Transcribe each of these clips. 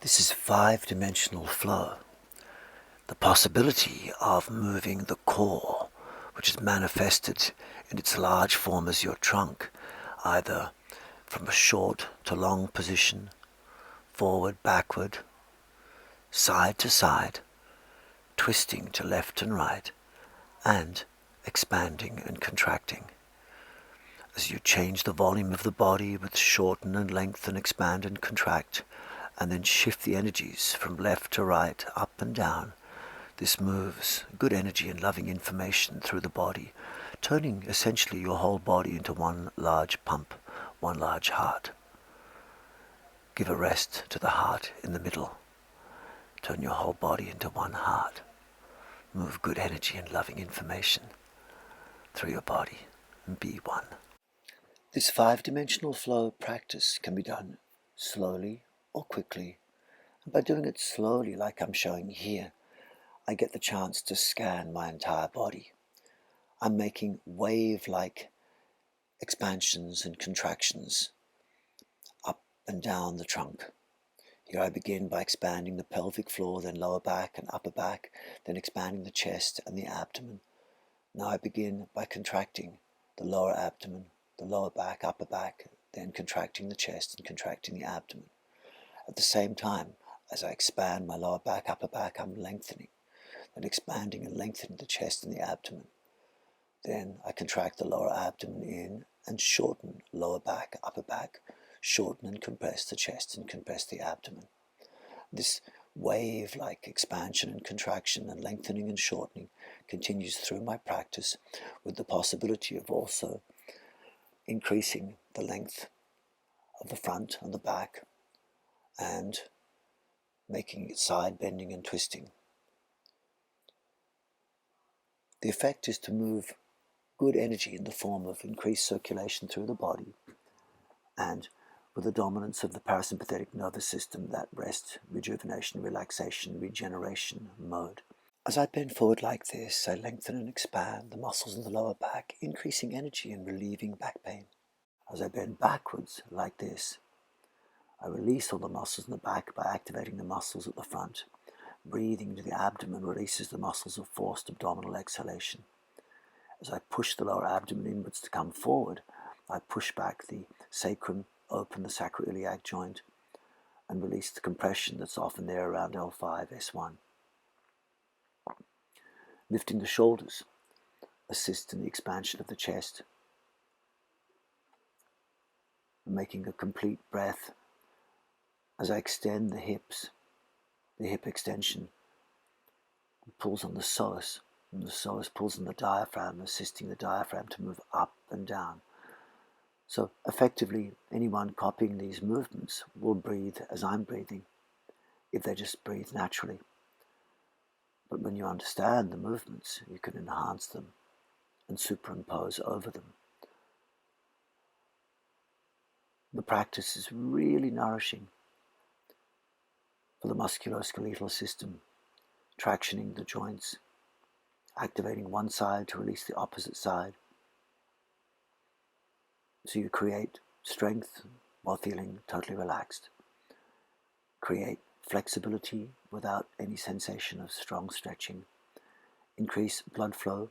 This is five-dimensional flow, the possibility of moving the core, which is manifested in its large form as your trunk, either from a short to long position, forward, backward, side to side, twisting to left and right, and expanding and contracting. As you change the volume of the body with shorten and lengthen, expand and contract, and then shift the energies from left to right, up and down, this moves good energy and loving information through the body, turning essentially your whole body into one large pump, one large heart. Give a rest to the heart in the middle. Turn your whole body into one heart. Move good energy and loving information through your body and be one. This five-dimensional flow practice can be done slowly or quickly. And by doing it slowly, like I'm showing here, I get the chance to scan my entire body. I'm making wave-like expansions and contractions up and down the trunk. Here I begin by expanding the pelvic floor, then lower back and upper back, then expanding the chest and the abdomen. Now I begin by contracting the lower abdomen, the lower back, upper back, then contracting the chest and contracting the abdomen. At the same time, as I expand my lower back, upper back, I'm lengthening, then expanding and lengthening the chest and the abdomen. Then I contract the lower abdomen in and shorten lower back, upper back, shorten and compress the chest and compress the abdomen. This wave-like expansion and contraction and lengthening and shortening continues through my practice, with the possibility of also increasing the length of the front and the back and making it side bending and twisting. The effect is to move good energy in the form of increased circulation through the body, and with the dominance of the parasympathetic nervous system, that rest, rejuvenation, relaxation, regeneration mode. As I bend forward like this, I lengthen and expand the muscles in the lower back, increasing energy and relieving back pain. As I bend backwards like this, I release all the muscles in the back by activating the muscles at the front. Breathing into the abdomen releases the muscles of forced abdominal exhalation. As I push the lower abdomen inwards to come forward, I push back the sacrum, open the sacroiliac joint, and release the compression that's often there around L5, S1. Lifting the shoulders assists in the expansion of the chest, and making a complete breath as I extend the hips. The hip extension pulls on the psoas, and the psoas pulls on the diaphragm, assisting the diaphragm to move up and down. So effectively, anyone copying these movements will breathe as I'm breathing, if they just breathe naturally. But when you understand the movements, you can enhance them and superimpose over them. The practice is really nourishing for the musculoskeletal system, tractioning the joints, activating one side to release the opposite side. So you create strength while feeling totally relaxed. Create flexibility without any sensation of strong stretching. Increase blood flow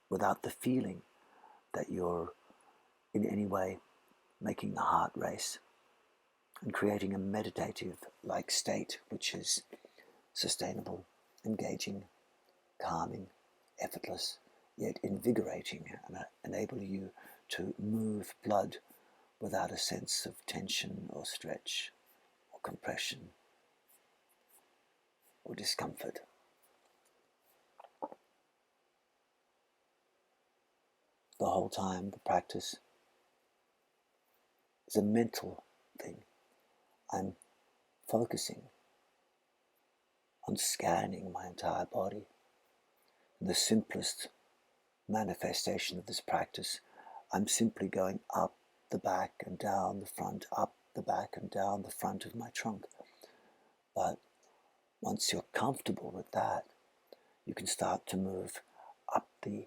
without the feeling that you're in any way making the heart race. And creating a meditative-like state which is sustainable, engaging, calming, effortless, yet invigorating, and enable you to move blood without a sense of tension or stretch or compression or discomfort. The whole time the practice is a mental thing. I'm focusing on scanning my entire body. In the simplest manifestation of this practice, I'm simply going up the back and down the front, up the back and down the front of my trunk. But once you're comfortable with that, you can start to move up the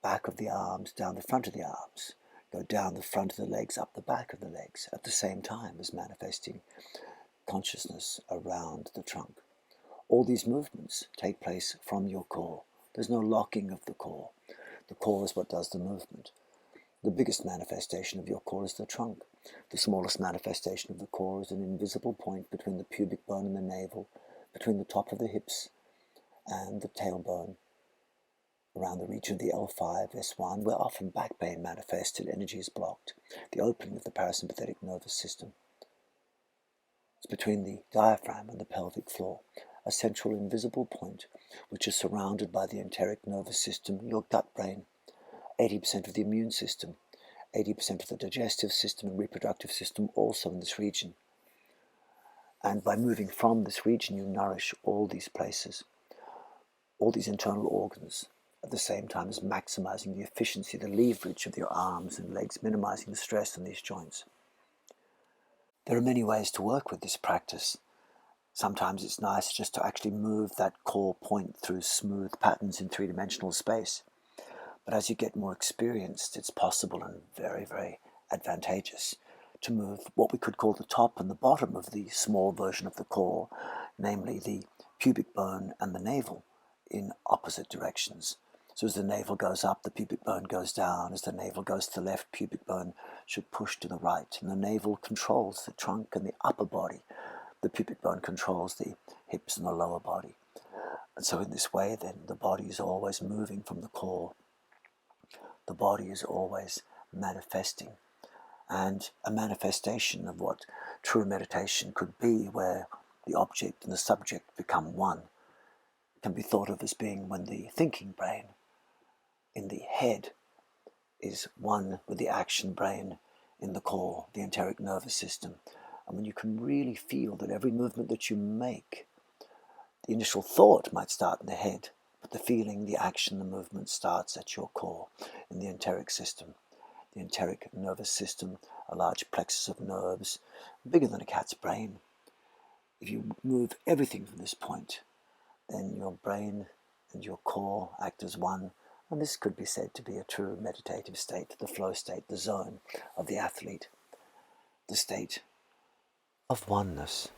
back of the arms, down the front of the arms, go down the front of the legs, up the back of the legs, at the same time as manifesting consciousness around the trunk. All these movements take place from your core. There's no locking of the core. The core is what does the movement. The biggest manifestation of your core is the trunk. The smallest manifestation of the core is an invisible point between the pubic bone and the navel, between the top of the hips and the tailbone, around the region of the L5, S1, where often back pain manifested, energy is blocked, the opening of the parasympathetic nervous system. It's between the diaphragm and the pelvic floor, a central invisible point which is surrounded by the enteric nervous system, your gut brain, 80% of the immune system, 80% of the digestive system and reproductive system also in this region. And by moving from this region, you nourish all these places, all these internal organs, at the same time as maximizing the efficiency, the leverage of your arms and legs, minimizing the stress on these joints. There are many ways to work with this practice. Sometimes it's nice just to actually move that core point through smooth patterns in three-dimensional space. But as you get more experienced, it's possible and very, very advantageous to move what we could call the top and the bottom of the small version of the core, namely the pubic bone and the navel, in opposite directions. So as the navel goes up, the pubic bone goes down. As the navel goes to the left, pubic bone should push to the right. And the navel controls the trunk and the upper body. The pubic bone controls the hips and the lower body. And so in this way, then, the body is always moving from the core. The body is always manifesting. And a manifestation of what true meditation could be, where the object and the subject become one, can be thought of as being when the thinking brain in the head is one with the action brain in the core, the enteric nervous system. And when you can really feel that every movement that you make, the initial thought might start in the head, but the feeling, the action, the movement starts at your core, in the enteric system. The enteric nervous system, a large plexus of nerves, bigger than a cat's brain. If you move everything from this point, then your brain and your core act as one, and this could be said to be a true meditative state, the flow state, the zone of the athlete, the state of oneness.